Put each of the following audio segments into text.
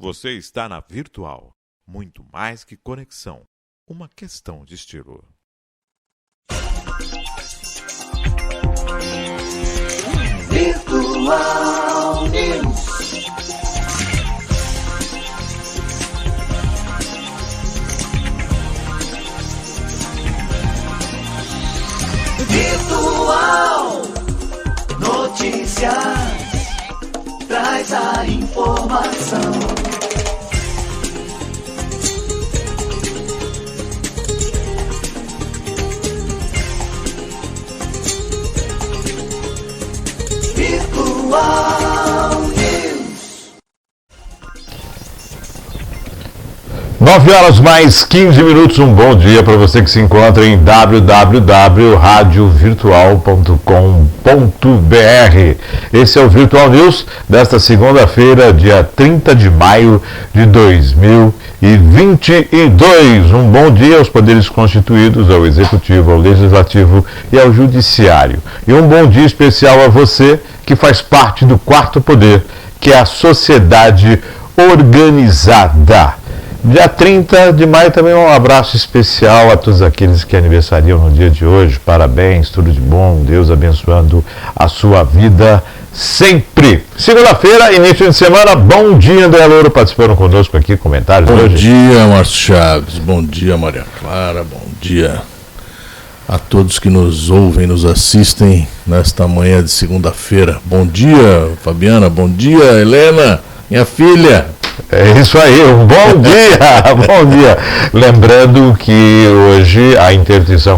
Você está na Virtual. Muito mais que conexão. Uma questão de estilo. Virtual News. Virtual Notícias. Traz a informação. Virtual News. 9h mais 15. Um bom dia para você que se encontra em www.radiovirtual.com.br. Esse é o Virtual News desta segunda-feira, dia 30 de maio de 2022. Um bom dia aos poderes constituídos, ao Executivo, ao Legislativo e ao Judiciário. E um bom dia especial a você que faz parte do quarto poder, que é a sociedade organizada. Dia 30 de maio também um abraço especial a todos aqueles que aniversariam no dia de hoje. Parabéns, tudo de bom, Deus abençoando a sua vida sempre. Segunda-feira, início de semana, bom dia, André Louro, participando conosco aqui, comentários hoje. Bom dia, Márcio Chaves, bom dia, Maria Clara, bom dia a todos que nos ouvem, nos assistem nesta manhã de segunda-feira. Bom dia, Fabiana, bom dia, Helena, minha filha. É isso aí, um bom dia, bom dia. Lembrando que hoje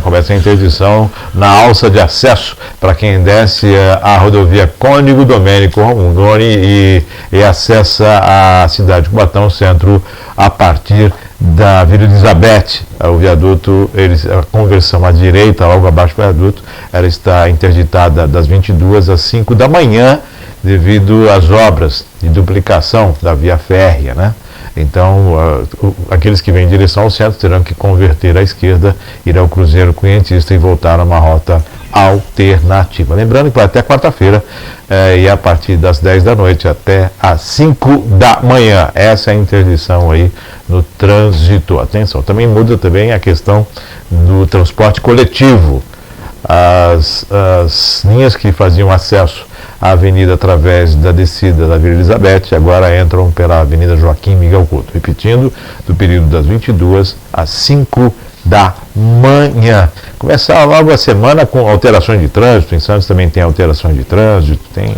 começa a interdição na alça de acesso para quem desce a rodovia Cônigo Domênico Rondoni e acessa a cidade de Cubatão Centro a partir da Vila Elizabeth. O viaduto, a conversão à direita, logo abaixo do viaduto, ela está interditada das 22 às 5 da manhã, devido às obras de duplicação da via férrea, né? Então, aqueles que vêm em direção ao centro terão que converter à esquerda, ir ao Cruzeiro Cunhentista e voltar a uma rota alternativa. Lembrando que vai até quarta-feira e a partir das 10 da noite até às 5 da manhã. Essa é a interdição aí no trânsito. Atenção, também muda também a questão do transporte coletivo. As linhas que faziam acesso à avenida através da descida da Vila Elizabeth agora entram pela Avenida Joaquim Miguel Couto. Repetindo, do período das 22 às 5 da manhã. Começar logo a semana com alterações de trânsito. Em Santos também tem alterações de trânsito, tem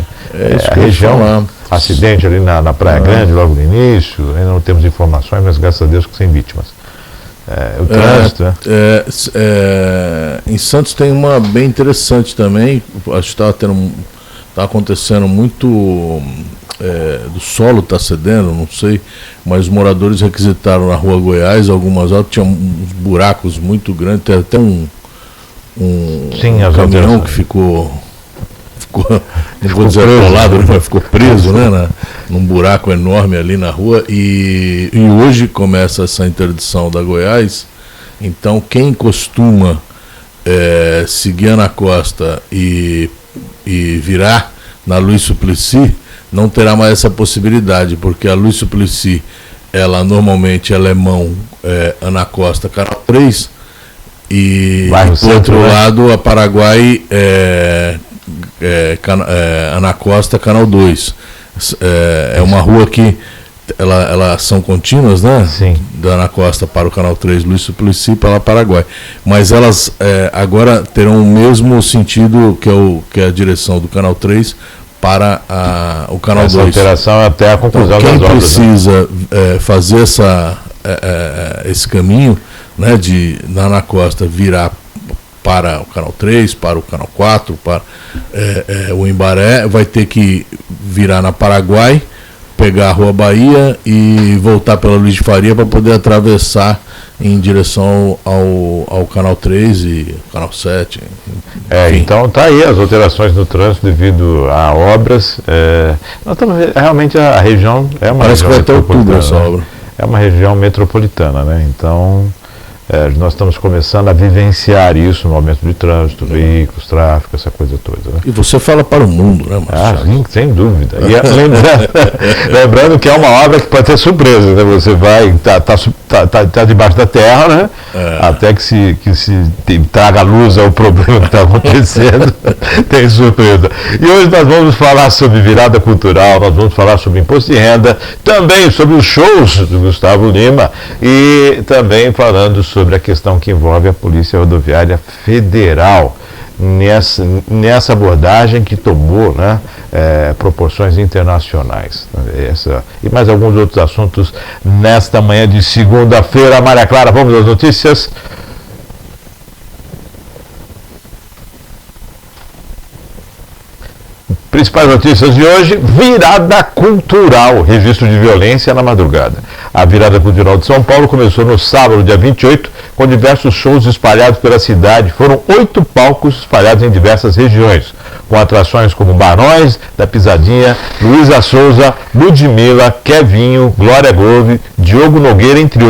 a região, acidente ali na Praia Grande logo no início. Ainda não temos informações, mas graças a Deus que sem vítimas. O trânsito, né? Em Santos tem uma bem interessante também. Acho que está acontecendo muito, do solo está cedendo, não sei, mas os moradores requisitaram na Rua Goiás, algumas horas tinha uns buracos muito grandes, tem até um caminhão que ficou não vou dizer atolado, mas ficou preso, né, num buraco enorme ali na rua, e hoje começa essa interdição da Goiás. Então quem costuma seguir Ana Costa e virar na Luiz Suplicy não terá mais essa possibilidade, porque a Luiz Suplicy, ela normalmente é mão Ana Costa, Canal 3, e do outro lado a Paraguai Ana Costa, Canal 2. É uma rua que elas são contínuas, né? Sim. Da Ana Costa para o Canal 3, Luiz Suplicy para o Paraguai. Mas elas agora terão o mesmo sentido que a direção do Canal 3 para o Canal 2. Essa alteração até a conclusão das obras. Quem precisa fazer esse caminho, né, da Ana Costa virar para o Canal 3, para o Canal 4, para o Embaré, vai ter que virar na Paraguai, pegar a Rua Bahia e voltar pela Luiz de Faria para poder atravessar em direção ao Canal 3 e Canal 7. Então tá aí as alterações no trânsito devido a obras. Nós estamos, realmente a região é uma Parece região que vai até outubro essa obra. É uma região metropolitana, né? Então Nós estamos começando a vivenciar isso no aumento de trânsito, veículos, tráfego, essa coisa toda. Né? E você fala para o mundo, né, Marcelo? Sim, sem dúvida. E lembrando que é uma obra que pode ter surpresa, né? Você vai, tá debaixo da terra, né? Até que se traga à luz ao problema que está acontecendo, tem surpresa. E hoje nós vamos falar sobre virada cultural, nós vamos falar sobre imposto de renda, também sobre os shows do Gustavo Lima e também falando sobre a questão que envolve a Polícia Rodoviária Federal nessa abordagem que tomou, né, proporções internacionais. E mais alguns outros assuntos nesta manhã de segunda-feira. Maria Clara, vamos às notícias? Principais notícias de hoje: virada cultural, registro de violência na madrugada. A virada cultural de São Paulo começou no sábado, dia 28, com diversos shows espalhados pela cidade. Foram 8 palcos espalhados em diversas regiões, com atrações como Barões da Pisadinha, Luísa Souza, Ludmilla, Kevinho, Glória Groove, Diogo Nogueira, entre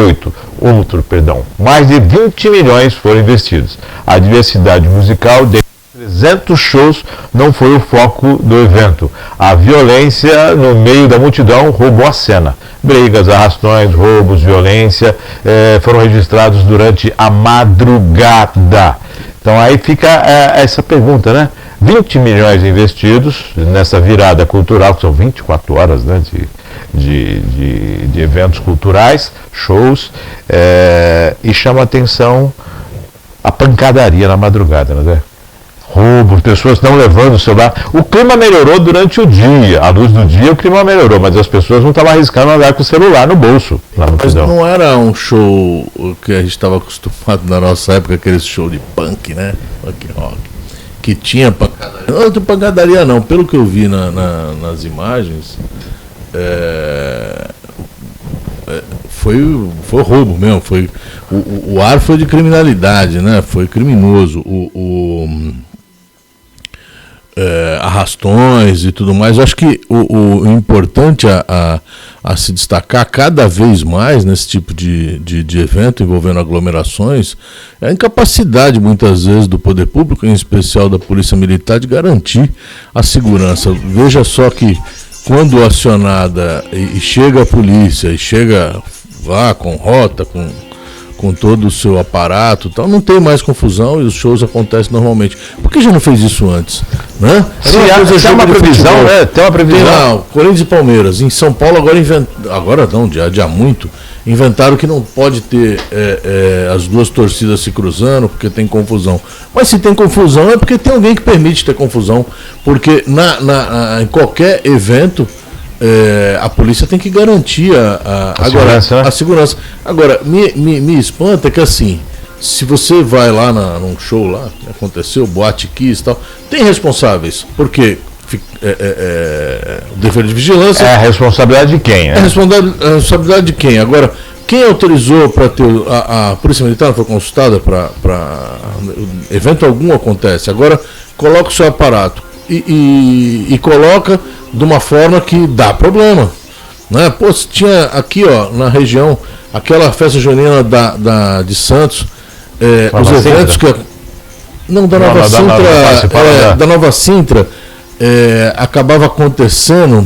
mais de 20 milhões foram investidos. A diversidade musical de 300 shows não foi o foco do evento. A violência no meio da multidão roubou a cena. Brigas, arrastões, roubos, violência foram registrados durante a madrugada. Então aí fica essa pergunta, né? 20 milhões investidos nessa virada cultural, que são 24 horas, né, de eventos culturais, shows, e chama a atenção a pancadaria na madrugada, né? Roubo, pessoas não levando o celular. O clima melhorou durante o dia, à luz do dia o clima melhorou, mas as pessoas não estavam arriscando andar com o celular no bolso. Mas não era um show que a gente estava acostumado na nossa época, aquele show de punk, né? Punk rock. Que tinha pancadaria. Não, não pancadaria não, pelo que eu vi nas imagens, foi roubo mesmo, o ar foi de criminalidade, né? Foi criminoso. Arrastões e tudo mais. Eu acho que o importante a se destacar cada vez mais nesse tipo de evento envolvendo aglomerações é a incapacidade muitas vezes do poder público, em especial da Polícia Militar, de garantir a segurança. Veja só que quando acionada e chega a polícia e chega lá com rota, com todo o seu aparato, tal, não tem mais confusão e os shows acontecem normalmente. Por que já não fez isso antes? Né? Tem uma previsão, né? Tem uma previsão. Não, Corinthians e Palmeiras. Em São Paulo agora não, já muito, inventaram que não pode ter as duas torcidas se cruzando porque tem confusão. Mas se tem confusão é porque tem alguém que permite ter confusão. Porque em qualquer evento a polícia tem que garantir a segurança. Agora, me espanta que assim, se você vai lá num show lá, aconteceu, Boate Kiss e tal, tem responsáveis, porque o dever de vigilância... É a responsabilidade de quem? É a responsabilidade de quem? Agora, quem autorizou para ter... A Polícia Militar não foi consultada para... Evento algum acontece. Agora, coloca o seu aparato e coloca de uma forma que dá problema, né? Pô, se tinha aqui, ó, na região, aquela festa junina de Santos, os eventos que... Não, da Nova Sintra, da Nova Sintra, acabava acontecendo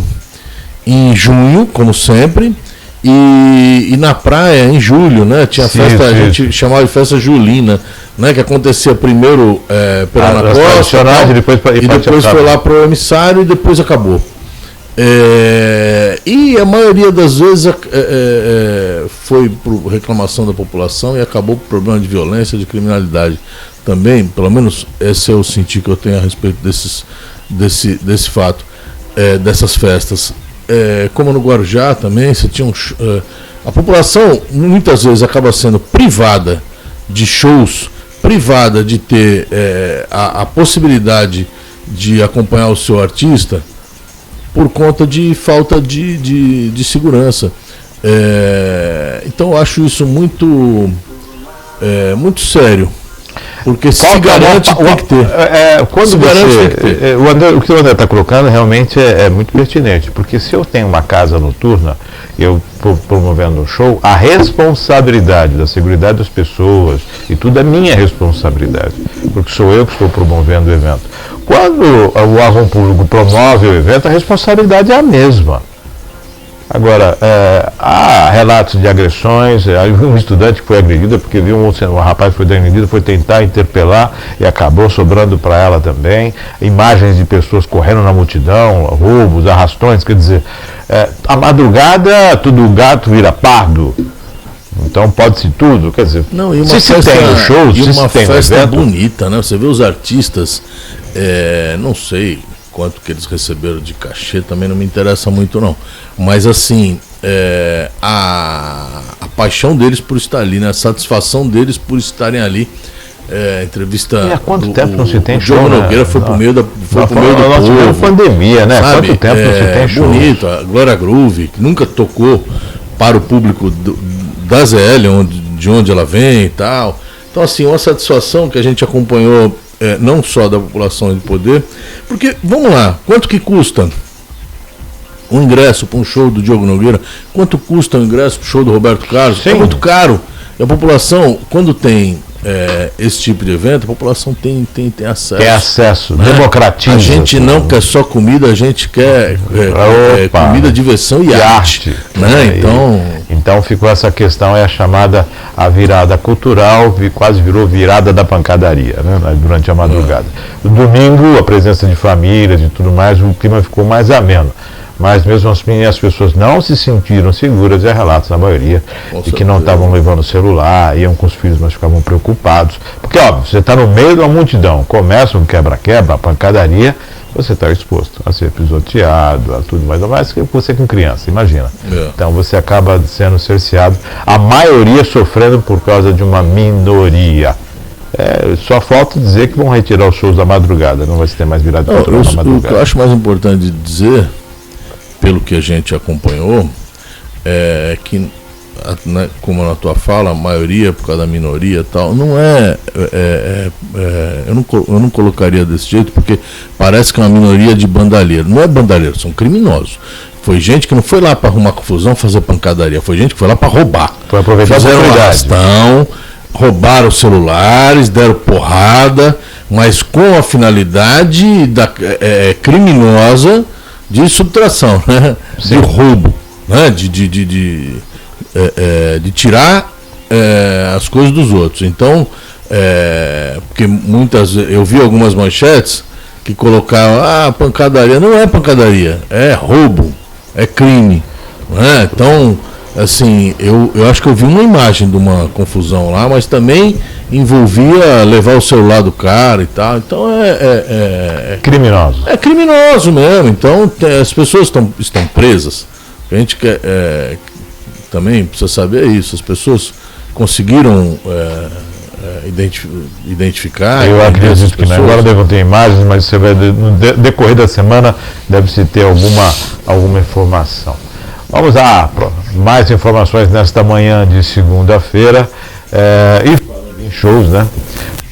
em junho, como sempre, e na praia em julho, né? Tinha festa, a gente chamava de festa julina, né? Que acontecia primeiro pela Ana Costa, e depois foi lá para o emissário e depois acabou. E a maioria das vezes foi por reclamação da população e acabou por problema de violência, de criminalidade também. Pelo menos esse é o sentir que eu tenho a respeito desse fato, dessas festas. Como no Guarujá também, você tinha a população muitas vezes acaba sendo privada de shows, privada de ter a possibilidade de acompanhar o seu artista por conta de falta de segurança. Então eu acho isso muito sério. Porque se garante, tem que ter. O que o André está colocando realmente é muito pertinente. Porque se eu tenho uma casa noturna, eu promovendo um show, a responsabilidade da segurança das pessoas e tudo é minha responsabilidade, porque sou eu que estou promovendo o evento. Quando o órgão público promove o evento, a responsabilidade é a mesma. Agora, há relatos de agressões, um estudante que foi agredida porque viu um rapaz que foi agredido, foi tentar interpelar e acabou sobrando para ela também. Imagens de pessoas correndo na multidão, roubos, arrastões, quer dizer, a madrugada tudo gato vira pardo. Então pode-se tudo, quer dizer, não, e uma se festa, tem o show, e se uma tem festa evento, bonita, né? Você vê os artistas, não sei quanto que eles receberam de cachê, também não me interessa muito não, mas assim, a paixão deles por estar ali, né? A satisfação deles por estarem ali. Entrevista. E há quanto tempo não se tem show? Diogo Nogueira foi pro meio do povo. Pandemia, né? Sabe? Quanto tempo não se tem show? Bonito, a Glória Groove, que nunca tocou para o público da ZL, de onde ela vem e tal. Então, assim, uma satisfação que a gente acompanhou, não só da população de poder, porque, vamos lá, quanto que custa um ingresso para um show do Diogo Nogueira? Quanto custa um ingresso para o show do Roberto Carlos? Sim. É muito caro. E a população, quando tem esse tipo de evento, a população tem acesso. Tem acesso, né? democratiza. A gente não quer só comida, a gente quer comida, diversão e arte. Né? Então ficou essa questão, a chamada a virada cultural, quase virou virada da pancadaria, né? Durante a madrugada. No domingo, a presença de famílias e tudo mais, o clima ficou mais ameno. Mas mesmo assim as pessoas não se sentiram seguras, e há relatos na maioria de que não estavam levando o celular, iam com os filhos, mas ficavam preocupados. Porque, óbvio, você está no meio de uma multidão, começa um quebra-quebra, a pancadaria, você está exposto a ser pisoteado, a tudo mais que você com criança, imagina. Então você acaba sendo cerceado, a maioria sofrendo por causa de uma minoria. Só falta dizer que vão retirar os shows da madrugada, não vai se ter mais virada cultural na madrugada. O que eu acho mais importante de dizer, pelo que a gente acompanhou, é que, né, como na tua fala, a maioria por causa da minoria e tal, não eu não colocaria desse jeito, porque parece que é uma minoria de bandalheiro. Não é bandalheiro, são criminosos. Foi gente que não foi lá para arrumar confusão, fazer pancadaria, foi gente que foi lá para roubar. Foi aproveitar fizeram um arrastão, roubaram os celulares, deram porrada, mas com a finalidade criminosa de subtração, né? De roubo, né? De tirar as coisas dos outros. Então, porque eu vi algumas manchetes que colocavam, pancadaria. Não é pancadaria, é roubo, é crime, né? Então, assim, eu acho que eu vi uma imagem de uma confusão lá, mas também envolvia levar o celular do cara e tal. Então criminoso. É criminoso mesmo. Então as pessoas estão presas. A gente quer, também precisa saber isso. As pessoas conseguiram identificar. Eu acredito que não. Agora devem ter imagens, mas você vai, no decorrer da semana deve-se ter alguma informação. Vamos a mais informações nesta manhã de segunda-feira. Em shows, né?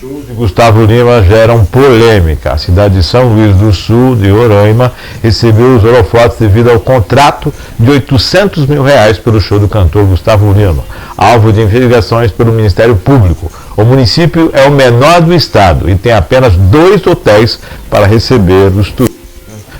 Shows de Gustavo Lima geram polêmica. A cidade de São Luís do Sul, de Roraima, recebeu os holofotes devido ao contrato de R$800 mil pelo show do cantor Gustavo Lima, alvo de investigações pelo Ministério Público. O município é o menor do estado e tem apenas 2 hotéis para receber os turistas.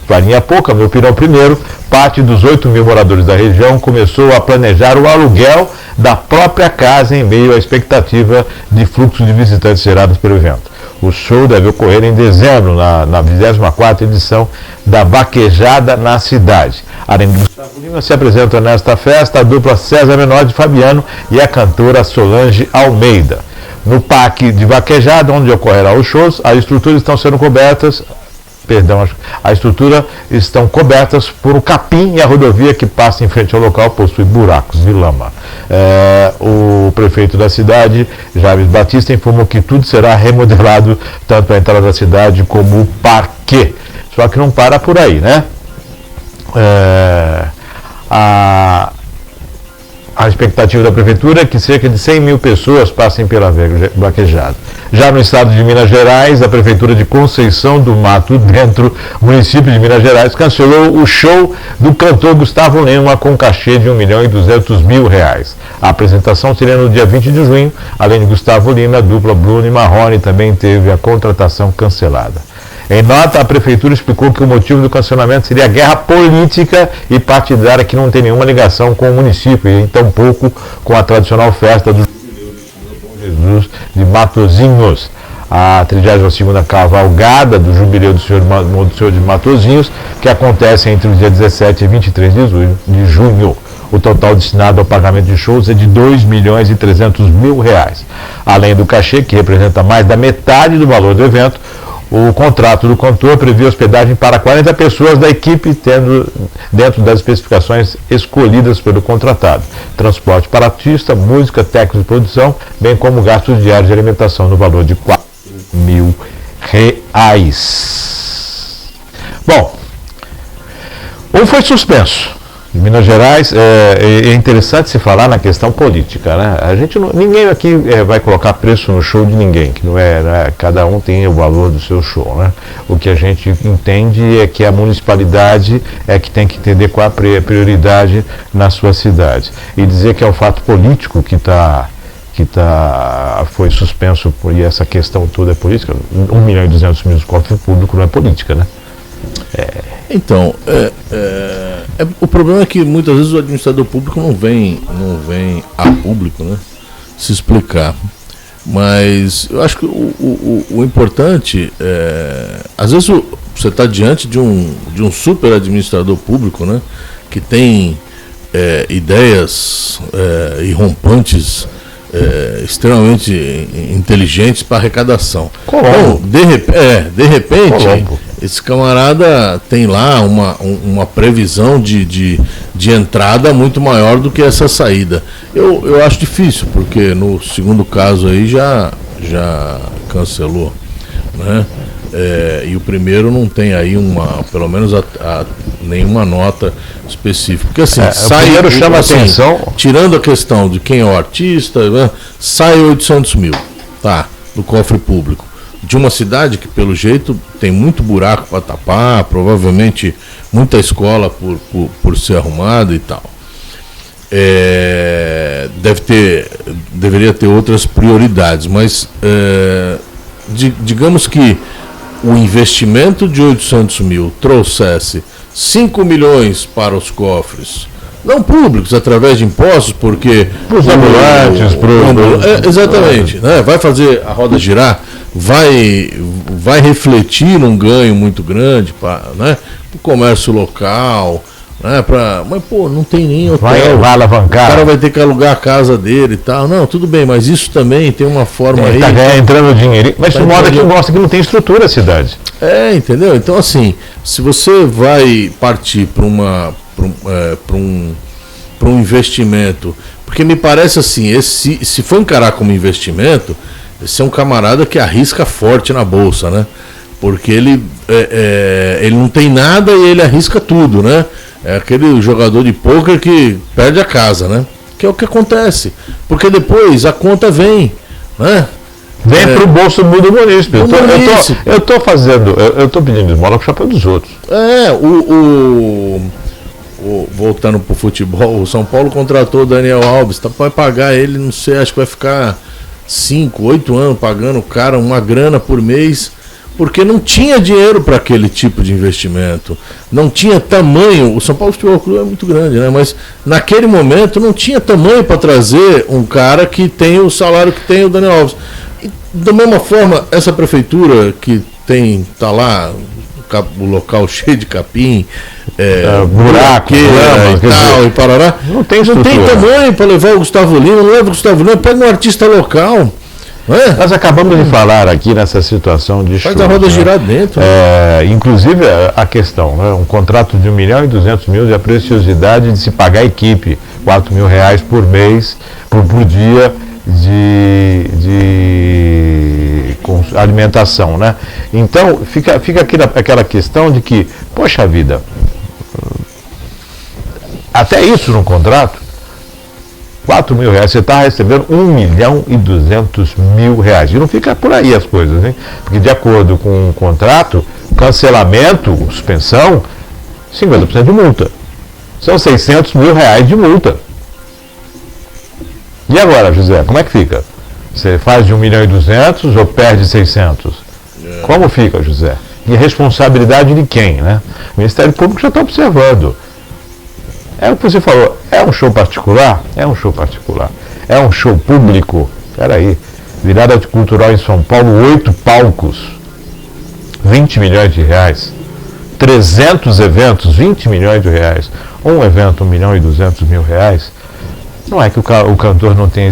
Farinha pouca, meu opinião primeiro, parte dos 8 mil moradores da região começou a planejar o aluguel da própria casa em meio à expectativa de fluxo de visitantes gerados pelo evento. O show deve ocorrer em dezembro, na 24ª edição da Vaquejada na cidade. Além do Gustavo Lima, se apresenta nesta festa a dupla César Menor de Fabiano e a cantora Solange Almeida. No Parque de Vaquejada, onde ocorrerá os shows, as estruturas estão sendo cobertas por um capim, e a rodovia que passa em frente ao local possui buracos de lama. O prefeito da cidade, James Batista, informou que tudo será remodelado, tanto a entrada da cidade como o parquê. Só que não para por aí, né? A expectativa da Prefeitura é que cerca de 100 mil pessoas passem pela vaquejada. Já no estado de Minas Gerais, a Prefeitura de Conceição do Mato Dentro, município de Minas Gerais, cancelou o show do cantor Gustavo Lima com cachê de R$1.200.000. A apresentação seria no dia 20 de junho. Além de Gustavo Lima, a dupla Bruno e Marrone também teve a contratação cancelada. Em nota, a Prefeitura explicou que o motivo do cancelamento seria a guerra política e partidária que não tem nenhuma ligação com o município e tampouco com a tradicional festa do Jesus de Matozinhos. A 32ª cavalgada do Jubileu do Senhor de Matozinhos, que acontece entre os dias 17 e 23 de junho. O total destinado ao pagamento de shows é de R$2.300.000. Além do cachê, que representa mais da metade do valor do evento, o contrato do cantor prevê hospedagem para 40 pessoas da equipe, tendo dentro das especificações escolhidas pelo contratado. Transporte para artista, música, técnico de produção, bem como gastos diários de alimentação no valor de R$4.000. Bom, foi suspenso. Em Minas Gerais, é interessante se falar na questão política, né? Ninguém aqui vai colocar preço no show de ninguém, que não é, né? Cada um tem o valor do seu show, né? O que a gente entende é que a municipalidade é que tem que entender qual a prioridade na sua cidade. E dizer que é um fato político foi suspenso, e essa questão toda é política, R$1.200.000 do cofre público não é política, né? Então, o problema é que muitas vezes o administrador público não vem a público, né, se explicar. Mas eu acho que o importante às vezes você está diante de um super administrador público, né, que tem ideias irrompantes, extremamente inteligentes para arrecadação. Então, de repente, esse camarada tem lá uma previsão de entrada muito maior do que essa saída. Eu acho difícil, porque no segundo caso aí já cancelou, né? E o primeiro não tem aí pelo menos nenhuma nota específica. Porque assim, sai, o chama atenção. Tirando a questão de quem é o artista, né, sai 800 mil, tá, do cofre público. De uma cidade que, pelo jeito, tem muito buraco para tapar, provavelmente muita escola por ser arrumada e tal. Deveria ter outras prioridades, mas digamos que o investimento de 800 mil trouxesse 5 milhões para os cofres, não públicos, através de impostos, porque... Para os ambulantes, exatamente, né? Vai fazer a roda girar, vai refletir num ganho muito grande para, né, o comércio local, né, mas não tem nem hotel, vai alavancar. O cara vai ter que alugar a casa dele e tal. Não, tudo bem, mas isso também tem uma forma aí. Está entrando dinheiro, mas moda que mostra que não tem estrutura a cidade. Entendeu? Então, assim, se você vai partir para um investimento, porque me parece assim, se for encarar como investimento, esse é um camarada que arrisca forte na bolsa, né? Porque ele não tem nada e ele arrisca tudo, né? É aquele jogador de pôquer que perde a casa, né? Que é o que acontece. Porque depois a conta vem, né? Vem para o bolso do município. Eu estou pedindo esmola com o chapéu dos outros. Voltando para o futebol, o São Paulo contratou o Daniel Alves, vai pagar ele, não sei, acho que vai ficar 5, 8 anos pagando o cara uma grana por mês, porque não tinha dinheiro para aquele tipo de investimento, não tinha tamanho. O São Paulo Futebol Clube é muito grande, né? Mas naquele momento não tinha tamanho para trazer um cara que tem o salário que tem o Daniel Alves. E, da mesma forma, essa prefeitura que tá lá o local cheio de capim, buraco, e tal, e parará, não tem tamanho para levar o Gustavo Lima, não leva o Gustavo Lima, pega um artista local. Nós acabamos de falar aqui nessa situação de show. Faz a roda girar dentro. Inclusive a questão, né? Um contrato de R$1.200.000 e a preciosidade de se pagar a equipe, R$4.000 por mês, por dia de alimentação, né? Então fica aquela questão de que, poxa vida, até isso no contrato. R$4.000, você está recebendo R$1.200.000. E não fica por aí as coisas, hein? Porque de acordo com o contrato, cancelamento, suspensão, 50% de multa. São R$600.000 de multa. E agora, José, como é que fica? Você faz de 1.200.000 ou perde 600? Como fica, José? E a responsabilidade de quem, né? O Ministério Público já está observando. É o que você falou, é um show particular? É um show particular. É um show público? Peraí. Virada cultural em São Paulo, 8 palcos, R$20 milhões. 300 eventos, R$20 milhões. Um evento, R$1.200.000. Não é que o cantor não tem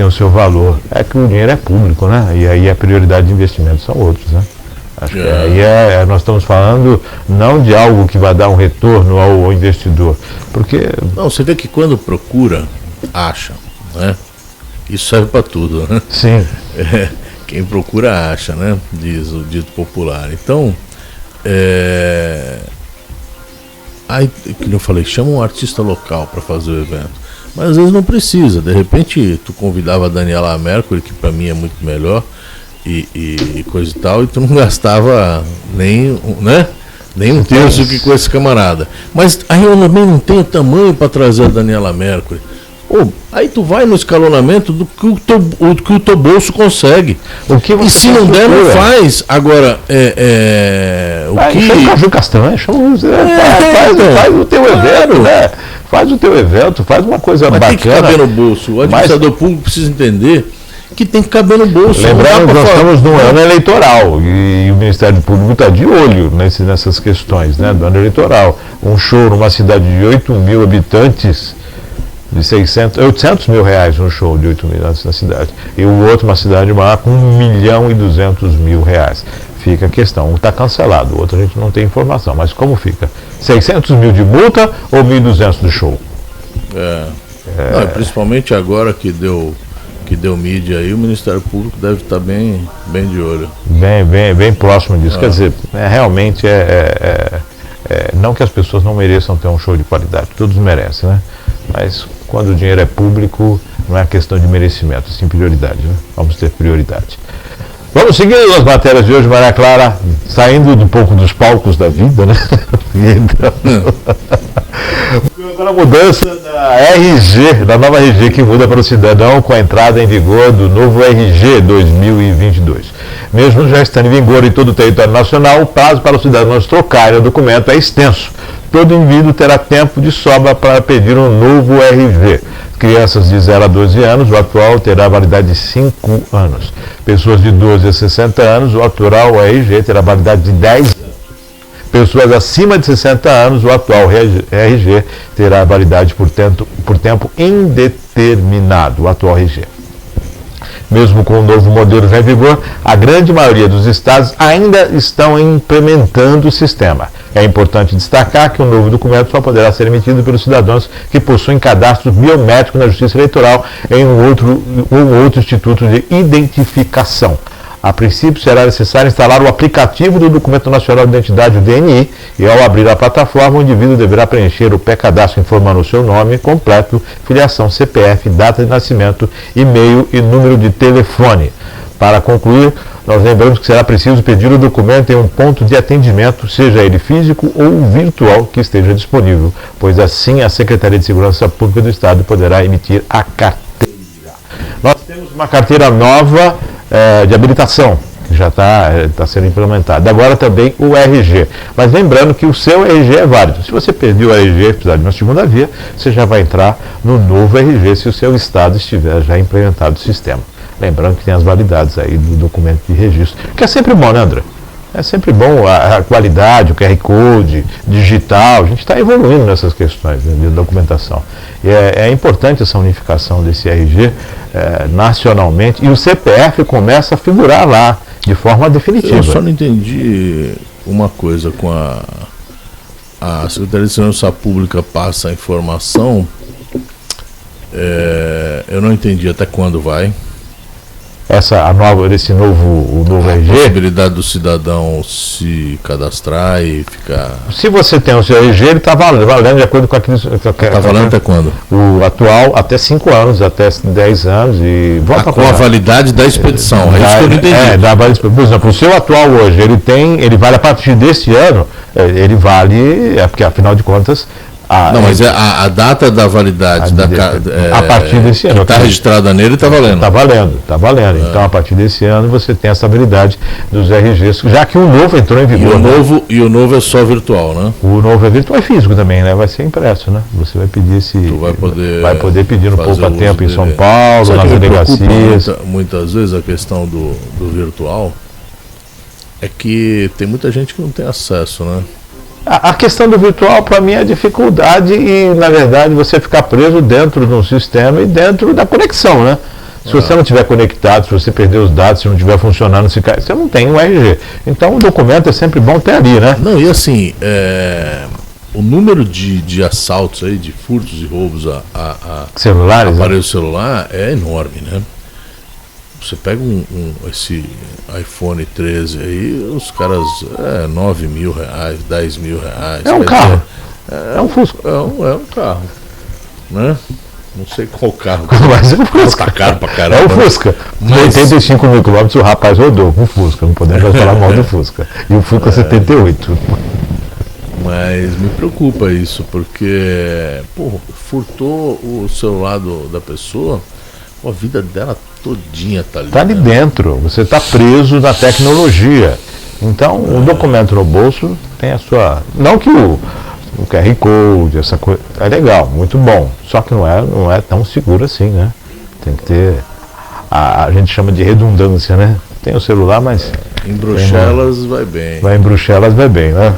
o seu valor, é que o dinheiro é público, né? E aí a prioridade de investimento são outros, né? Acho que aí nós estamos falando não de algo que vai dar um retorno ao investidor, porque... Não, você vê que quando procura, acha, né? Isso serve para tudo, né? Sim. Quem procura acha, né? Diz o dito popular. Então, aí, como eu falei, chama um artista local para fazer o evento. Mas às vezes não precisa. De repente, tu convidava a Daniela Mercury, que para mim é muito melhor, e coisa e tal, e tu não gastava nem um terço que com esse camarada. Mas aí eu também não tenho tamanho para trazer a Daniela Mercury. Aí tu vai no escalonamento do que o teu bolso consegue. E se não der, não faz. Agora, chama o Caju Castanha, faz o teu evento, né? Faz o teu evento, faz uma coisa bacana. Tem que caber no bolso. O administrador público precisa entender que tem que caber no bolso. Lembrando que nós estamos num ano eleitoral e o Ministério Público está de olho nessas questões, né, do ano eleitoral. Um show numa cidade de 8 mil habitantes, de R$800 mil um show de 8 mil habitantes na cidade. E o outro, uma cidade maior, com R$1.200.000. Fica a questão, um está cancelado, o outro a gente não tem informação, mas como fica? 600 mil de multa ou 1.200 de show? Não, principalmente agora que deu mídia aí, o Ministério Público deve estar bem de olho. Bem próximo disso. Quer dizer, realmente não que as pessoas não mereçam ter um show de qualidade, todos merecem, né? Mas quando o dinheiro é público, não é questão de merecimento, sim prioridade, né? Vamos ter prioridade. Vamos seguir as matérias de hoje, Maria Clara, saindo um pouco dos palcos da vida, né? Agora a mudança da RG, da nova RG que muda para o cidadão com a entrada em vigor do novo RG 2022. Mesmo já estando em vigor em todo o território nacional, o prazo para os cidadãos trocarem o documento é extenso. Todo indivíduo terá tempo de sobra para pedir um novo RG. Crianças de 0 a 12 anos, o atual terá validade de 5 anos. Pessoas de 12 a 60 anos, o atual RG terá validade de 10 anos. Pessoas acima de 60 anos, o atual RG terá validade por tempo indeterminado, o atual RG. Mesmo com o novo modelo já em vigor, a grande maioria dos estados ainda estão implementando o sistema. É importante destacar que o novo documento só poderá ser emitido pelos cidadãos que possuem cadastro biométrico na Justiça Eleitoral em um outro instituto de identificação. A princípio, será necessário instalar o aplicativo do Documento Nacional de Identidade, o DNI, e ao abrir a plataforma, o indivíduo deverá preencher o pré-cadastro informando o seu nome completo, filiação, CPF, data de nascimento, e-mail e número de telefone. Para concluir, nós lembramos que será preciso pedir o documento em um ponto de atendimento, seja ele físico ou virtual, que esteja disponível, pois assim a Secretaria de Segurança Pública do Estado poderá emitir a carteira. Nós temos uma carteira nova de habilitação, que já está sendo implementada. Agora também o RG. Mas lembrando que o seu RG é válido. Se você perdeu o RG e precisar de uma segunda via, você já vai entrar no novo RG se o seu estado estiver já implementado o sistema. Lembrando que tem as validades aí do documento de registro, que é sempre bom, né, André? É sempre bom a qualidade, o QR Code, digital, a gente está evoluindo nessas questões, né, de documentação. E é importante essa unificação desse RG nacionalmente, e o CPF começa a figurar lá, de forma definitiva. Eu só não entendi uma coisa, com a Secretaria de Segurança Pública passa a informação, eu não entendi até quando vai. o novo RG. A possibilidade do cidadão se cadastrar e ficar... Se você tem o seu RG, ele está valendo de acordo com aquilo... Está valendo até quando? O atual, até 5 anos, até 10 anos. E com a validade da expedição, é isso que eu não entendi. Por exemplo, o seu atual hoje, ele vale a partir desse ano, ele vale, porque afinal de contas... mas a data da validade a partir desse ano. Está registrada nele, está valendo. Está valendo. Então, a partir desse ano, você tem essa habilidade dos RGs, já que o novo entrou em vigor. E o novo é só virtual, né? O novo é virtual e físico também, né? Vai ser impresso, né? Você vai pedir vai poder pedir no pouco tempo em São Paulo, nas delegacias. Muitas vezes a questão do virtual é que tem muita gente que não tem acesso, né? A questão do virtual, para mim, é a dificuldade e, na verdade, você ficar preso dentro de um sistema e dentro da conexão, né? Se você não estiver conectado, se você perder os dados, se não estiver funcionando, você não tem um RG. Então, o documento é sempre bom ter ali, né? Não, e assim, o número de assaltos aí, de furtos e roubos a celulares, aparelho celular é enorme, né? Você pega esse iPhone 13 aí, os caras, 9 mil reais, 10 mil reais. É um carro. É um Fusca. É um carro. Né? Não sei qual carro. Mas é um Fusca. Tá caro pra caramba. É um Fusca. Mas... 85 mil quilômetros o rapaz rodou com o Fusca. Não podemos falar mal do Fusca. E o Fusca 78. Mas me preocupa isso, porque furtou o celular da pessoa, a vida dela todinha tá ali. Está ali dentro, você está preso na tecnologia. Então, o documento no bolso tem a sua... Não que o QR Code, essa coisa... É legal, muito bom. Só que não é tão seguro assim, né? Tem que ter... A gente chama de redundância, né? Tem o celular, mas... Em Bruxelas vai bem. Em Bruxelas vai bem, né?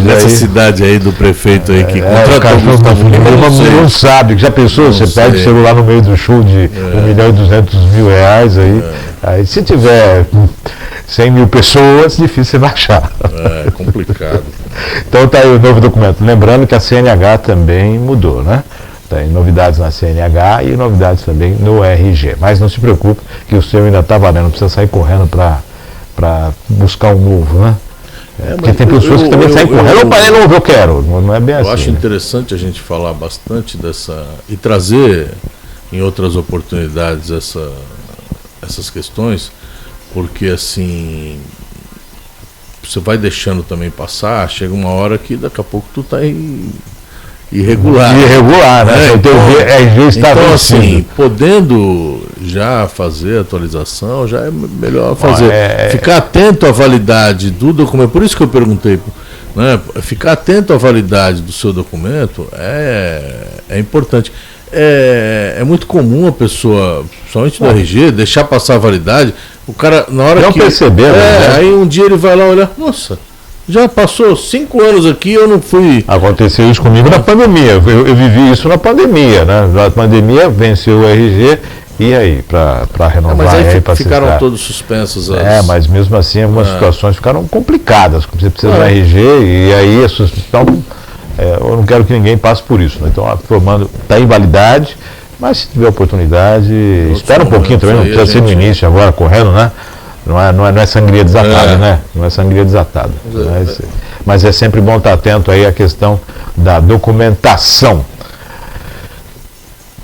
Nessa cidade aí do prefeito aí que não sabe, já pensou? Você pega o celular no meio do show de R$1.200.000 aí se tiver 100 mil pessoas, difícil você baixar. É complicado. Então tá aí o novo documento. Lembrando que a CNH também mudou, né? Tem novidades na CNH e novidades também no RG. Mas não se preocupe que o seu ainda está valendo, não precisa sair correndo para buscar um novo, né? Porque tem pessoas que também saem correndo. Opa, novo, eu quero. Não é bem assim. Eu acho interessante a gente falar bastante dessa e trazer em outras oportunidades essas questões, porque assim você vai deixando também passar, chega uma hora que daqui a pouco tu tá irregular, né? Então assim, podendo já fazer a atualização, já é melhor fazer. Ficar atento à validade do documento, por isso que eu perguntei, né? Ficar atento à validade do seu documento é importante. É muito comum a pessoa, principalmente no RG, deixar passar a validade, o cara, na hora não que... perceber, né? Aí um dia ele vai lá olhar, nossa, já passou 5 anos aqui, eu não fui... Aconteceu isso comigo na pandemia, eu vivi isso na pandemia, né? Na pandemia venceu o RG, e aí, para renovar... Mas aí ficaram todos suspensos. Mas mesmo assim algumas situações ficaram complicadas, você precisa do RG, e aí a suspensão... eu não quero que ninguém passe por isso, né? Então, formando, está em validade, mas se tiver oportunidade, espera um pouquinho também, não precisa ser no início agora, correndo, né? Não é sangria desatada, né? Não é sangria desatada. Mas é sempre bom estar atento aí à questão da documentação.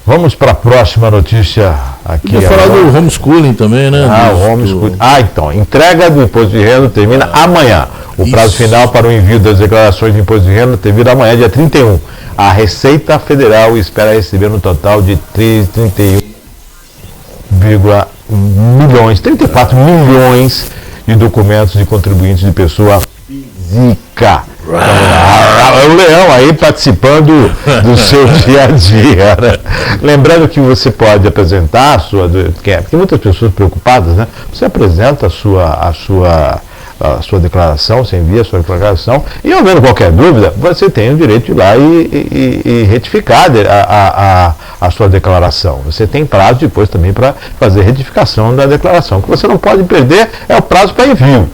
Vamos para a próxima notícia aqui. Vou falar do homeschooling também, né? O homeschooling. Então, entrega do imposto de renda termina amanhã. O prazo final para o envio das declarações de imposto de renda termina amanhã, dia 31. A Receita Federal espera receber um total de 34 milhões de documentos de contribuintes de pessoa física. É o leão aí participando do seu dia a dia, né? Lembrando que você pode apresentar a sua... Porque muitas pessoas preocupadas, né? Você apresenta a sua declaração, você envia a sua declaração e, havendo qualquer dúvida, você tem o direito de ir lá e retificar a sua declaração. Você tem prazo depois também para fazer retificação da declaração. O que você não pode perder é o prazo para envio.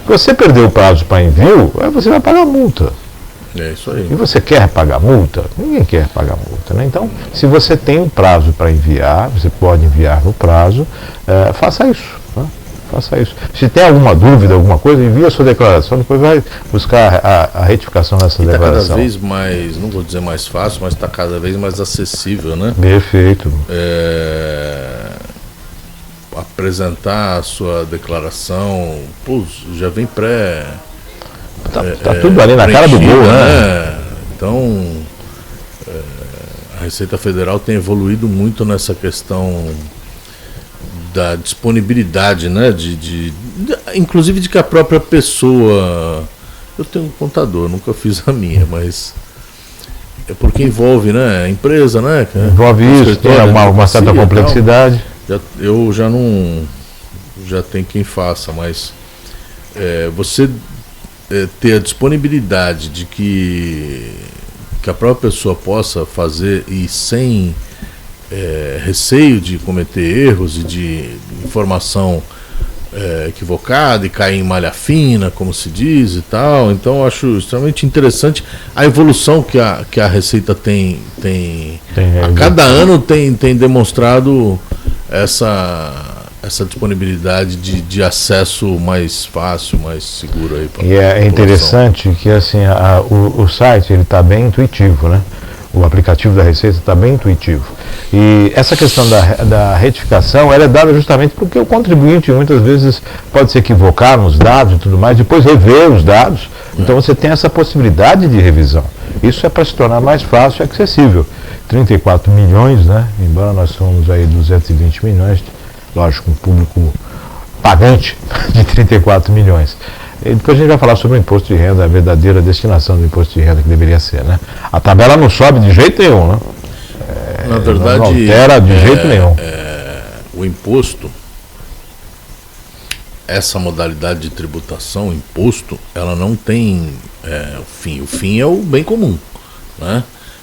Se você perder o prazo para envio, você vai pagar multa. É isso aí. E você quer pagar multa? Ninguém quer pagar multa, né? Então, se você tem um prazo para enviar, você pode enviar no prazo, faça isso. Né? Faça isso. Se tem alguma dúvida, alguma coisa, envie a sua declaração, depois vai buscar a retificação dessa declaração. Está cada vez mais, não vou dizer mais fácil, mas está cada vez mais acessível, né? Perfeito. Apresentar a sua declaração, já vem Tá tudo ali na cara do gol, né? Então, a Receita Federal tem evoluído muito nessa questão da disponibilidade, né? Inclusive de que a própria pessoa... Eu tenho um contador, nunca fiz a minha, mas... É porque envolve, né? A empresa, né? Envolve isso, tem uma certa complexidade. Eu já não... Já tem quem faça, mas... você... ter a disponibilidade de que a própria pessoa possa fazer e sem receio de cometer erros e de informação equivocada e cair em malha fina, como se diz e tal. Então eu acho extremamente interessante a evolução que a Receita tem a cada ano tem demonstrado essa disponibilidade de acesso mais fácil, mais seguro aí para a população. É interessante que assim o site ele está bem intuitivo, né? O aplicativo da Receita está bem intuitivo. E essa questão da retificação ela é dada justamente porque o contribuinte muitas vezes pode se equivocar nos dados e tudo mais, depois rever os dados. Então você tem essa possibilidade de revisão. Isso é para se tornar mais fácil e acessível. 34 milhões, né? Embora nós somos aí 220 milhões, lógico, um público pagante de 34 milhões. E depois a gente vai falar sobre o imposto de renda, a verdadeira destinação do imposto de renda que deveria ser, né? A tabela não sobe de jeito nenhum, né? Na verdade, não altera de jeito nenhum. O imposto, essa modalidade de tributação, imposto, ela não tem fim. O fim é o bem comum, né?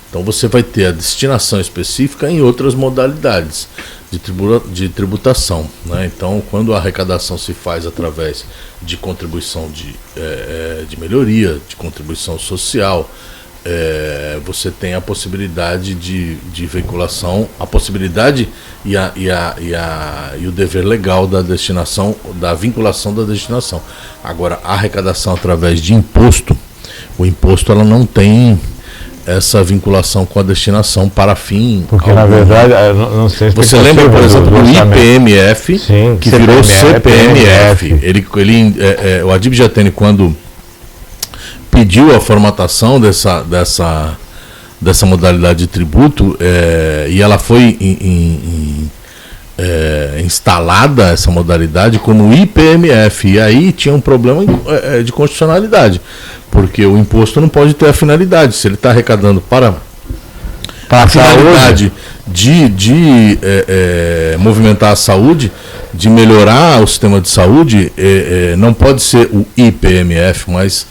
Então você vai ter a destinação específica em outras modalidades de tributação, né? Então, quando a arrecadação se faz através de contribuição de melhoria, de contribuição social, você tem a possibilidade de veiculação, a possibilidade e o dever legal da destinação, da vinculação da destinação. Agora, a arrecadação através de imposto, o imposto ela não tem essa vinculação com a destinação para fim. Porque algum, na verdade, não sei se você lembra, por exemplo, do IPMF, sim, que virou CPMF. O Adib Jatene, quando pediu a formatação dessa modalidade de tributo, e ela foi instalada, essa modalidade, como IPMF, e aí tinha um problema de constitucionalidade, porque o imposto não pode ter a finalidade, se ele está arrecadando para a finalidade de movimentar a saúde, de melhorar o sistema de saúde, não pode ser o IPMF, mas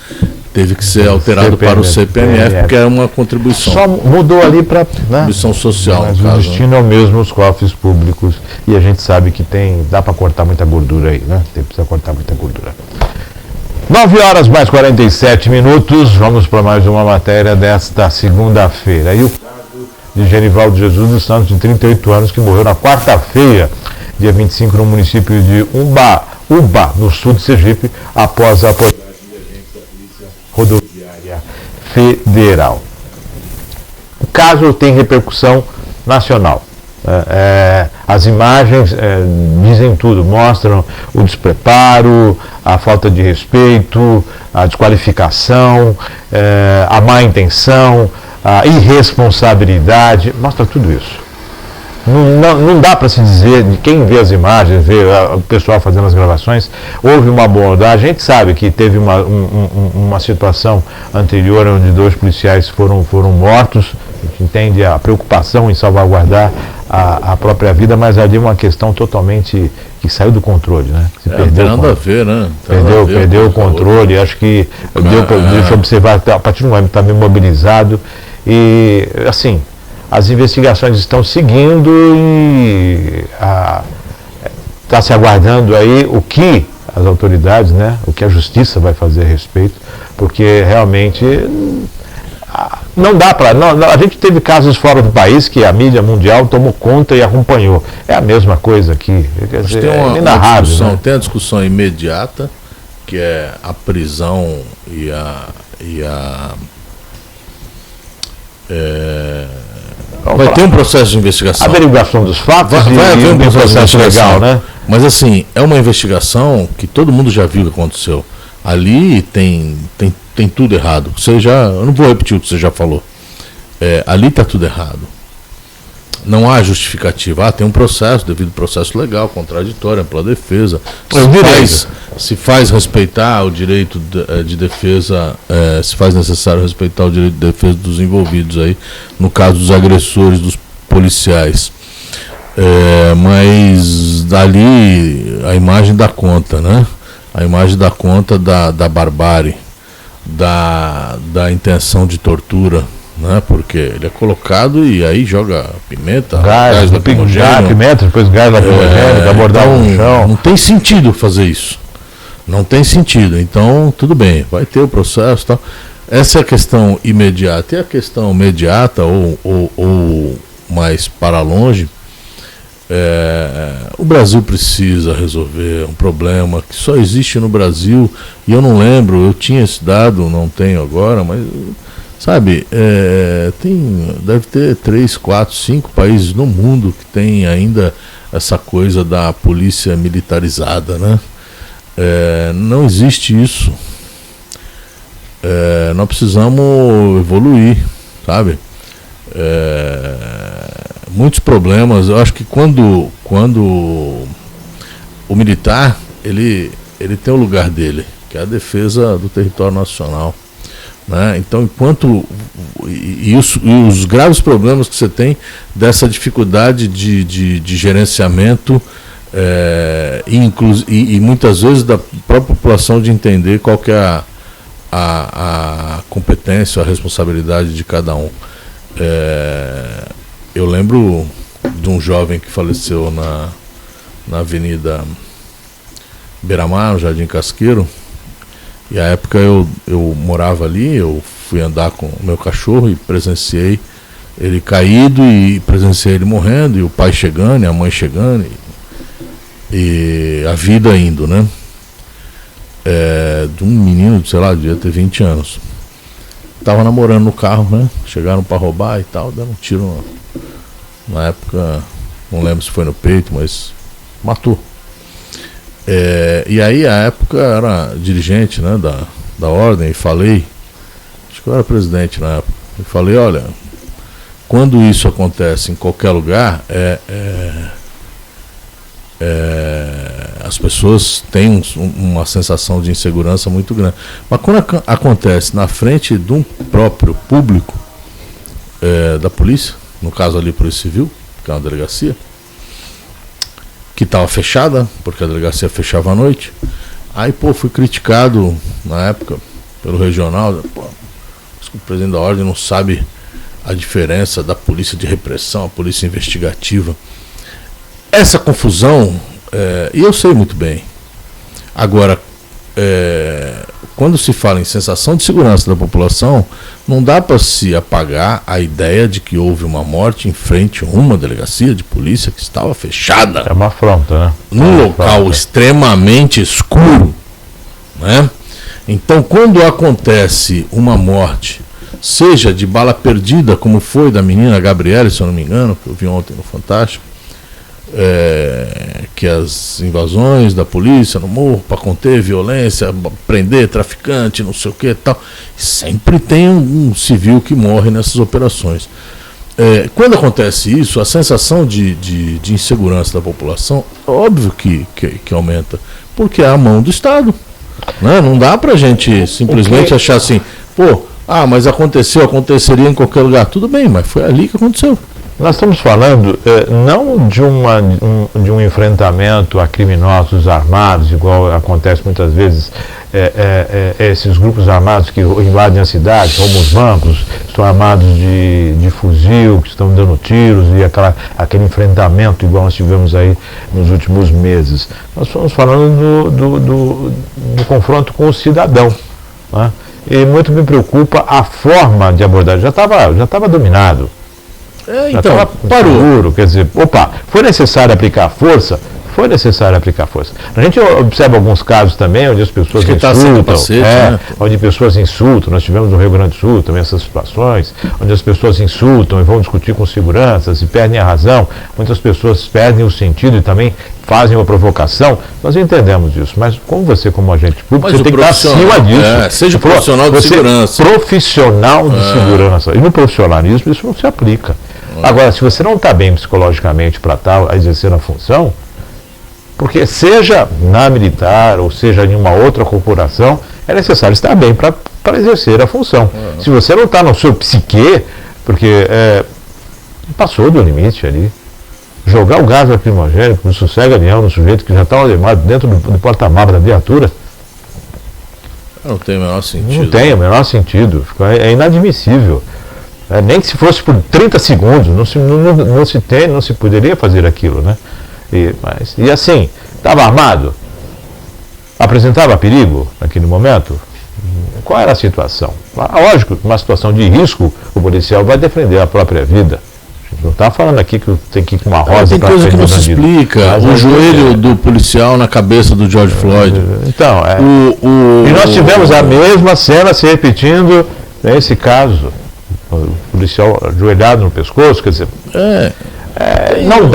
teve que ser alterado para o CPMF, porque é uma contribuição. Só mudou ali para contribuição social. Mas o destino é o mesmo, os cofres públicos, e a gente sabe que dá para cortar muita gordura aí, né? Precisa cortar muita gordura. 9 horas mais 47 minutos, vamos para mais uma matéria desta segunda-feira. E o caso de Genivaldo Jesus dos Santos, de 38 anos, que morreu na quarta-feira, dia 25, no município de Uba, no sul de Sergipe, após a abordagem de agentes da Polícia Rodoviária Federal. O caso tem repercussão nacional. As imagens dizem tudo, mostram o despreparo, a falta de respeito, a desqualificação, a má intenção, a irresponsabilidade, mostra tudo isso. Não dá para se dizer, de quem vê as imagens, vê o pessoal fazendo as gravações, houve uma abordagem. A gente sabe que teve uma situação anterior onde 2 policiais foram mortos. A gente entende a preocupação em salvaguardar a própria vida, mas ali uma questão totalmente que saiu do controle, né? Tem nada a ver, né? Perdeu o controle. Acho que deu para observar, a partir do momento que estava imobilizado. E, assim, as investigações estão seguindo e está se aguardando aí o que as autoridades, né? O que a justiça vai fazer a respeito, porque realmente Não dá para. A gente teve casos fora do país que a mídia mundial tomou conta e acompanhou. É a mesma coisa aqui. Quer dizer, tem inarrável, discussão, né? tem a discussão imediata, que é a prisão e vai ter um processo de investigação. Averiguação dos fatos vai haver um processo legal, né? Mas assim, é uma investigação que todo mundo já viu o que aconteceu. Ali tem tudo errado. Eu não vou repetir o que você já falou. Ali está tudo errado. Não há justificativa. Tem um processo, devido processo legal, contraditório, ampla defesa. Se faz respeitar o direito de defesa, se faz necessário respeitar o direito de defesa dos envolvidos aí, no caso dos agressores, dos policiais. Mas dali a imagem dá conta, né? A imagem dá conta da barbárie, da intenção de tortura, né? Porque ele é colocado e aí joga pimenta, gás lacrimogêneo, pimenta, depois gás lacrimogêneo, dá bordado no chão. Não tem sentido fazer isso. Não tem sentido. Então, tudo bem, vai ter o processo e tal. Essa é a questão imediata. E a questão imediata ou mais para longe, o Brasil precisa resolver um problema que só existe no Brasil, e eu não lembro, eu tinha esse dado, não tenho agora, mas sabe, deve ter 3, 4, 5 países no mundo que tem ainda essa coisa da polícia militarizada, né? Não existe isso. Nós precisamos evoluir, sabe? Muitos problemas. Eu acho que quando o militar ele tem o lugar dele, que é a defesa do território nacional, né? Então, enquanto os graves problemas que você tem dessa dificuldade de gerenciamento, e muitas vezes da própria população de entender qual que é a competência, a responsabilidade de cada um. Eu lembro de um jovem que faleceu na Avenida Beira-Mar, no Jardim Casqueiro, e à época eu morava ali, eu fui andar com o meu cachorro e presenciei ele caído e presenciei ele morrendo, e o pai chegando, e a mãe chegando, e a vida indo, né? De um menino, sei lá, devia ter 20 anos. Tava namorando no carro, né? Chegaram para roubar e tal, deram um tiro na época, não lembro se foi no peito, mas matou. E aí, à época, eu era dirigente, né, da ordem, e falei, acho que eu era presidente na época, e falei, olha, quando isso acontece em qualquer lugar, as pessoas têm uma sensação de insegurança muito grande. Mas quando acontece na frente de um próprio público da polícia, no caso ali Polícia Civil, que é uma delegacia, que estava fechada, porque a delegacia fechava à noite, aí fui criticado na época pelo regional, o presidente da ordem não sabe a diferença da polícia de repressão, a polícia investigativa. Essa confusão, e eu sei muito bem. Agora, quando se fala em sensação de segurança da população, não dá para se apagar a ideia de que houve uma morte em frente a uma delegacia de polícia que estava fechada. É uma afronta, né? Num local extremamente escuro, né? Então, quando acontece uma morte, seja de bala perdida, como foi da menina Gabriela, se eu não me engano, que eu vi ontem no Fantástico, que as invasões da polícia no morro para conter violência, prender traficante, não sei o que e tal, sempre tem um civil que morre nessas operações. Quando acontece isso, a sensação de insegurança da população, óbvio que aumenta, porque é a mão do Estado, né? Não dá pra gente simplesmente achar assim, mas aconteceria em qualquer lugar. Tudo bem, mas foi ali que aconteceu. Nós estamos falando não de um enfrentamento a criminosos armados, igual acontece muitas vezes, esses grupos armados que invadem a cidade, roubam os bancos, estão armados de fuzil, que estão dando tiros, e aquele enfrentamento igual nós tivemos aí nos últimos meses. Nós estamos falando do confronto com o cidadão, né? E muito me preocupa a forma de abordagem. Já estava dominado. Então, parou. Seguro, quer dizer, foi necessário aplicar força? Foi necessário aplicar força. A gente observa alguns casos também onde as pessoas insultam, onde pessoas insultam. Nós tivemos no Rio Grande do Sul também essas situações, onde as pessoas insultam e vão discutir com seguranças e perdem a razão. Muitas pessoas perdem o sentido e também fazem uma provocação. Nós entendemos isso, mas como agente público, você tem que estar acima disso. Seja profissional de segurança. Profissional de segurança. E no profissionalismo isso não se aplica. Agora, se você não está bem psicologicamente para estar exercendo a função, porque seja na militar ou seja em uma outra corporação, é necessário estar bem para exercer a função. Se você não está no seu psique, porque passou do limite ali, jogar o gás lacrimogêneo no sossega-leão no sujeito que já está alemado dentro do porta-malas da viatura, não tem o menor sentido. Não tem o menor sentido. É inadmissível. Nem que se fosse por 30 segundos, não se poderia fazer aquilo, né? E assim, estava armado? Apresentava perigo naquele momento? Qual era a situação? Lógico, numa situação de risco, o policial vai defender a própria vida. A gente não está falando aqui que tem que ir com uma rosa para frente. Tem coisa que não se explica. O joelho do policial na cabeça do George Floyd. Então, e nós tivemos a mesma cena se repetindo nesse caso. O policial ajoelhado no pescoço, quer dizer... não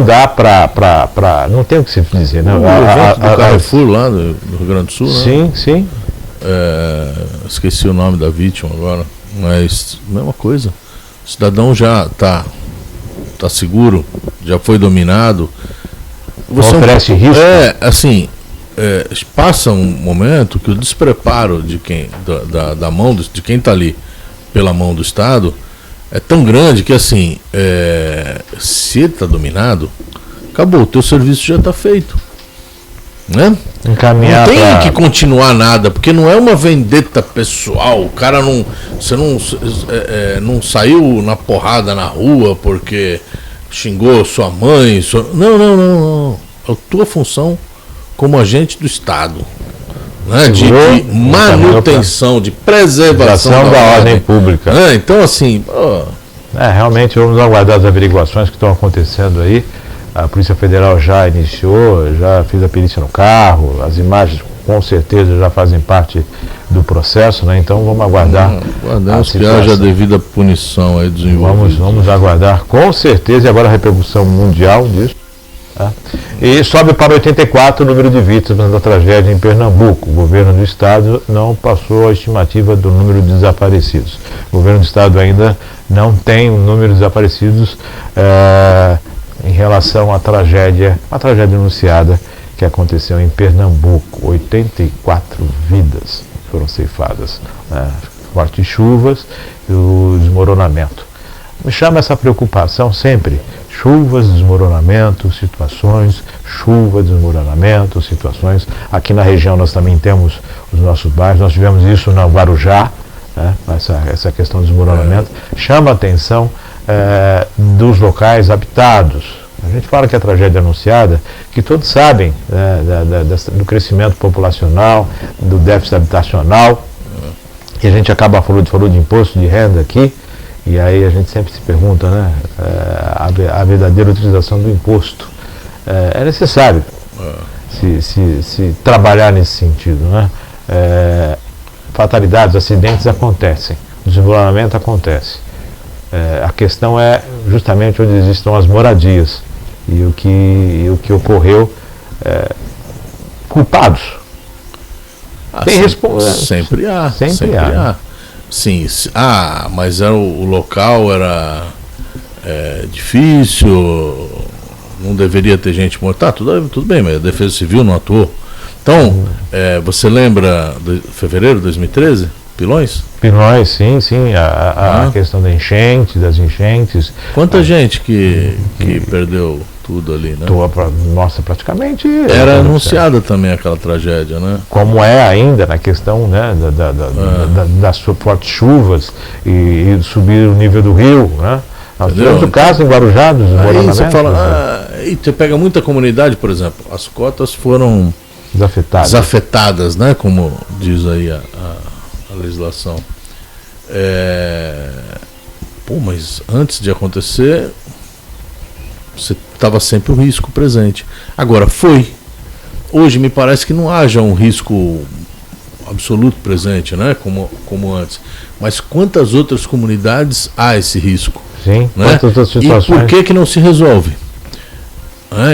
dá para não tem o que se dizer, né? O evento do Carrefour lá do Rio Grande do Sul, né? Sim. Esqueci o nome da vítima agora, mas mesma coisa. O cidadão já está seguro, já foi dominado. Você oferece risco? Passa um momento que o despreparo de quem da mão de quem está ali pela mão do Estado é tão grande que se ele está dominado, acabou, o teu serviço já está feito, né? Encaminhar não tem que continuar nada, porque não é uma vendetta pessoal. O cara você não saiu na porrada na rua porque xingou sua mãe. Não. É a tua função como agente do Estado, né? De manutenção, de preservação da ordem pública. Então, assim... realmente vamos aguardar as averiguações que estão acontecendo aí. A Polícia Federal já iniciou, já fez a perícia no carro, as imagens com certeza já fazem parte do processo, né? Então vamos aguardar. Aguardamos que haja a devida punição aí dos envolvidos. Vamos aguardar com certeza, e agora a repercussão mundial disso. E sobe para 84 o número de vítimas da tragédia em Pernambuco. O governo do estado não passou a estimativa do número de desaparecidos. O governo do estado ainda não tem o número de desaparecidos em relação à tragédia anunciada que aconteceu em Pernambuco. 84 vidas foram ceifadas. Fortes chuvas e o desmoronamento. Me chama essa preocupação sempre. Chuvas, desmoronamento, situações, situações. Aqui na região nós também temos os nossos bairros, nós tivemos isso na Guarujá, né? essa questão do desmoronamento. Chama a atenção dos locais habitados. A gente fala que a tragédia anunciada, que todos sabem do crescimento populacional, do déficit habitacional, e a gente falou de imposto de renda aqui. E aí a gente sempre se pergunta, né, a verdadeira utilização do imposto. É necessário se trabalhar nesse sentido, né? Fatalidades, acidentes acontecem, desmoronamento acontece. A questão é justamente onde existam as moradias e o que ocorreu, culpados. Sempre há. Sim, mas o local era difícil, não deveria ter gente morta. Tudo bem, mas a Defesa Civil não atuou. Então, você lembra de fevereiro de 2013? Pilões? Pilões, sim. A questão das enchentes. Quanta gente que perdeu tudo ali, né? Nossa, praticamente... Era anunciada também aquela tragédia, né? Como é ainda na questão, né, das fortes chuvas e subir o nível do rio, né? Nós tivemos o caso em Guarujá, dos desmoronamentos. Aí você fala, e você pega muita comunidade, por exemplo, as cotas foram desafetadas, né? Como diz aí a legislação. Mas antes de acontecer, você estava sempre o risco presente. Agora hoje me parece que não haja um risco absoluto presente, né? Como antes. Mas quantas outras comunidades há esse risco? Sim, né? Quantas outras situações? E por que não se resolve?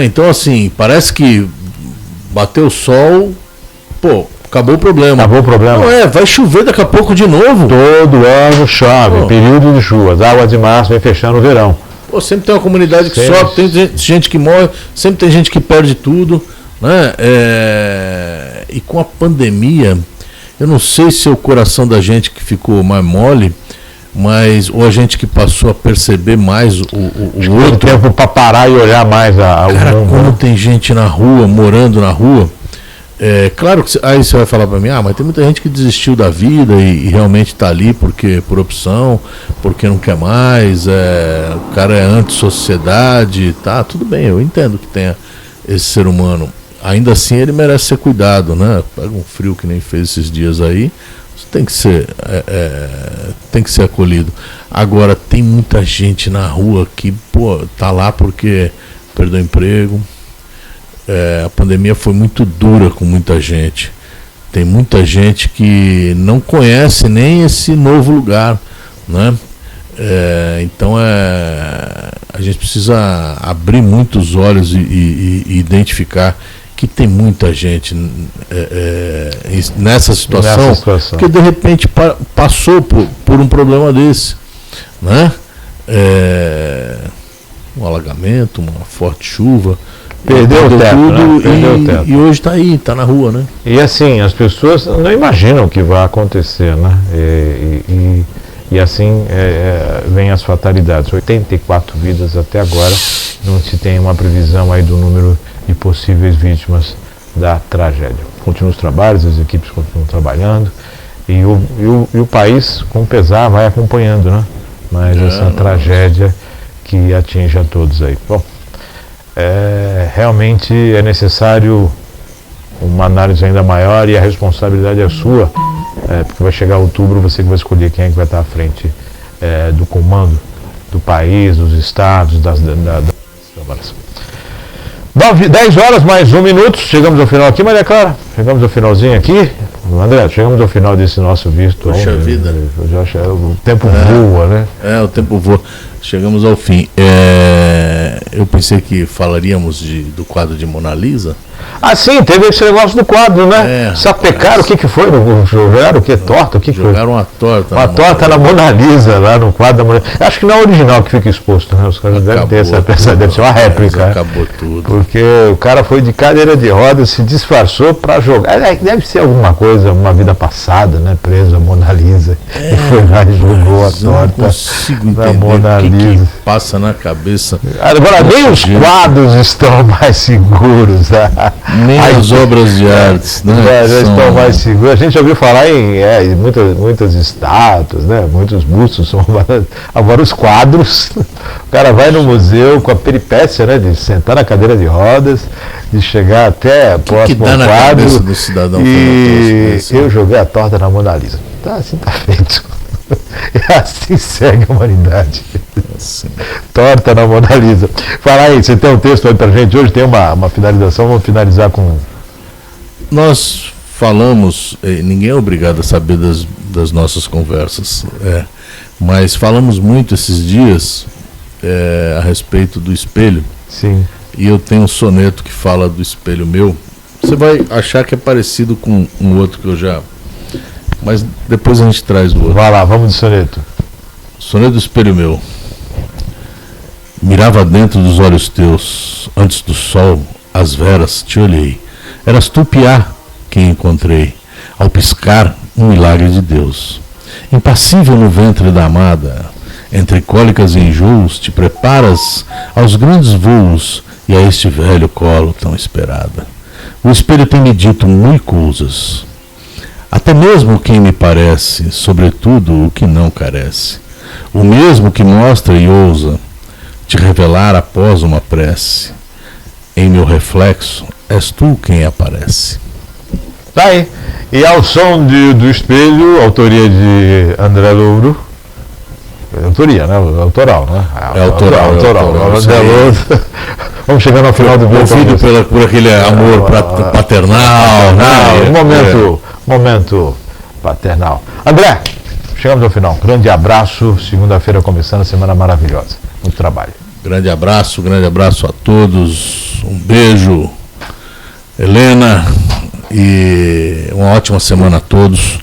Então, assim, parece que bateu o sol, acabou o problema. Acabou o problema. Não vai chover daqui a pouco de novo. Todo ano chove, período de chuvas, água de março vem fechando o verão. Sempre tem uma comunidade que sofre, tem gente que morre, sempre tem gente que perde tudo, né? E com a pandemia, eu não sei se é o coração da gente que ficou mais mole, ou a gente que passou a perceber mais o outro. Tem tempo para parar e olhar mais o mundo. Como tem gente na rua, morando na rua. Claro que aí você vai falar para mim, mas tem muita gente que desistiu da vida e realmente está ali por opção, porque não quer mais, o cara é anti-sociedade, tá, tudo bem, eu entendo que tenha esse ser humano. Ainda assim ele merece ser cuidado, né? Pega um frio que nem fez esses dias aí, tem que ser acolhido. Agora tem muita gente na rua que tá lá porque perdeu emprego. A pandemia foi muito dura com muita gente. Tem muita gente que não conhece nem esse novo lugar, né? Então a gente precisa abrir muitos olhos e identificar que tem muita gente nessa situação, que de repente passou por um problema desse, né? Um alagamento, uma forte chuva. Perdeu o teto, tudo, e hoje está aí, está na rua, né? E assim, as pessoas não imaginam o que vai acontecer, né? E assim vem as fatalidades. 84 vidas até agora, não se tem uma previsão aí do número de possíveis vítimas da tragédia. Continuam os trabalhos, as equipes continuam trabalhando e o país, com pesar, vai acompanhando, né? Mas essa tragédia que atinge a todos aí. Bom, realmente é necessário uma análise ainda maior e a responsabilidade é sua, porque vai chegar outubro, você que vai escolher quem é que vai estar à frente do comando do país, dos estados, das câmaras. 10 horas mais 1 minuto, chegamos ao final aqui, Maria Clara, chegamos ao finalzinho aqui. André, chegamos ao final desse nosso visto. Poxa vida. O tempo voa, né? O tempo voa. Chegamos ao fim. Eu pensei que falaríamos do quadro de Mona Lisa. Sim, teve esse negócio do quadro, né? Sapecaram, o que foi? Jogaram o que? Torta? O que Jogaram uma torta. Uma torta na Mona Lisa, lá no quadro da Mona Lisa. Acho que não é o original que fica exposto, né? Os caras devem ter essa, deve ser uma réplica. Acabou tudo. Porque o cara foi de cadeira de rodas, se disfarçou para jogar. Deve ser alguma coisa, uma vida passada, né? Preso a Mona Lisa. E foi lá e jogou a torta. Não consigo entender Mona Lisa. Que passa na cabeça. Agora, nem os quadros estão mais seguros. Nem as obras de artes, né? Já estão mais seguros. A gente já ouviu falar em muitas estátuas, né? Muitos bustos são agora os quadros. O cara vai no museu com a peripécia, né? De sentar na cadeira de rodas, de chegar até próximo ao quadro. Do cidadão e eu joguei a torta na Mona Lisa. Assim tá feito. E assim segue a humanidade. Torta na Mona Lisa. Fala aí, você tem um texto aí pra gente hoje, tem uma finalização, vamos finalizar com... Nós falamos, ninguém é obrigado a saber das nossas conversas, mas falamos muito esses dias a respeito do espelho. Sim. E eu tenho um soneto que fala do espelho meu. Você vai achar que é parecido com um outro que eu já... Mas depois a gente traz o outro. Vai lá, vamos de soneto. Soneto do espelho meu. Mirava dentro dos olhos teus, antes do sol, as veras, te olhei. Eras tu, piá, quem encontrei. Ao piscar, um milagre de Deus. Impassível no ventre da amada, entre cólicas e enjoos, te preparas aos grandes voos e a este velho colo tão esperada. O espelho tem me dito mil coisas, até mesmo quem me parece, sobretudo o que não carece. O mesmo que mostra e ousa te revelar após uma prece. Em meu reflexo, és tu quem aparece. Tá aí. E ao som do espelho, autoria de André Louro. Autoria, né? Autoral, né? Autoral. André Louro. Vamos chegando ao final do vídeo. Movido por aquele amor paternal, né? Momento paternal. André, chegamos ao final. Grande abraço. Segunda-feira começando a semana maravilhosa. Muito trabalho. Grande abraço a todos. Um beijo, Helena, e uma ótima semana a todos.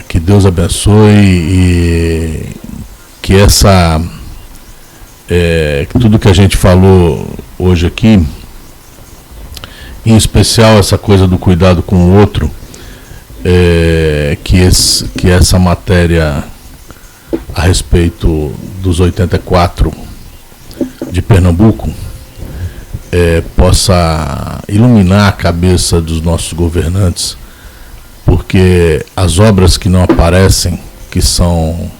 Que Deus abençoe e que que tudo que a gente falou hoje aqui, em especial essa coisa do cuidado com o outro, que essa matéria a respeito dos 84 de Pernambuco possa iluminar a cabeça dos nossos governantes, porque as obras que não aparecem, que são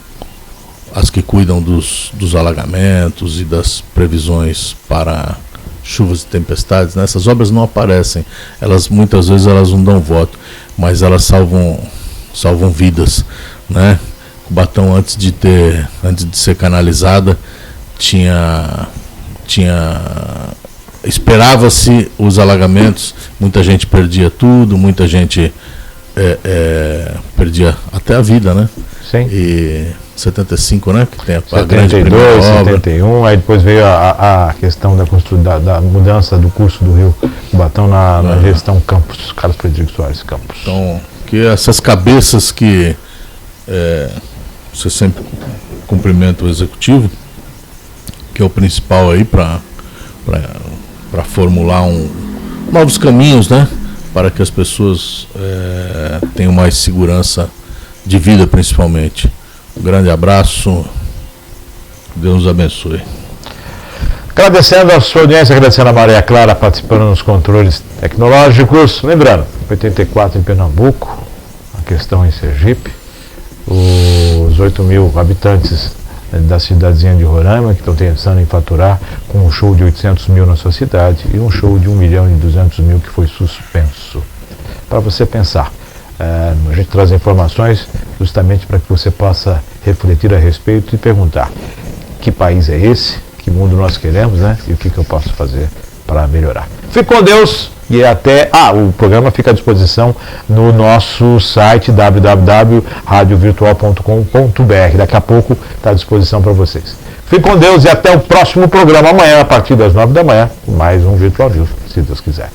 as que cuidam dos alagamentos e das previsões para chuvas e tempestades, né? Essas obras não aparecem, muitas vezes elas não dão voto, mas elas salvam vidas, né? Cubatão, antes de ser canalizada, esperava-se os alagamentos, muita gente perdia tudo, muita gente perdia até a vida, né? Sim. E 75, né? Que tem a 72, grande primeira obra. 71, aí depois veio a questão da mudança do curso do Rio Cubatão na gestão Campos, Carlos Frederico Soares Campos. Então, que essas cabeças que você sempre cumprimenta o executivo, que é o principal aí para formular novos caminhos, né? Para que as pessoas tenham mais segurança de vida, principalmente. Um grande abraço, Deus nos abençoe. Agradecendo a sua audiência, agradecendo a Maria Clara participando nos controles tecnológicos. Lembrando, 84 em Pernambuco, a questão em Sergipe, os 8 mil habitantes da cidadezinha de Roraima, que estão pensando em faturar com um show de 800 mil na sua cidade e um show de 1.200.000 que foi suspenso. Para você pensar, a gente traz informações justamente para que você possa refletir a respeito e perguntar: que país é esse? Que mundo nós queremos, né? E o que eu posso fazer para melhorar? Fique com Deus e até... o programa fica à disposição no nosso site www.radiovirtual.com.br. Daqui a pouco está à disposição para vocês. Fique com Deus e até o próximo programa amanhã, a partir das 9 da manhã, mais um Virtual News, se Deus quiser.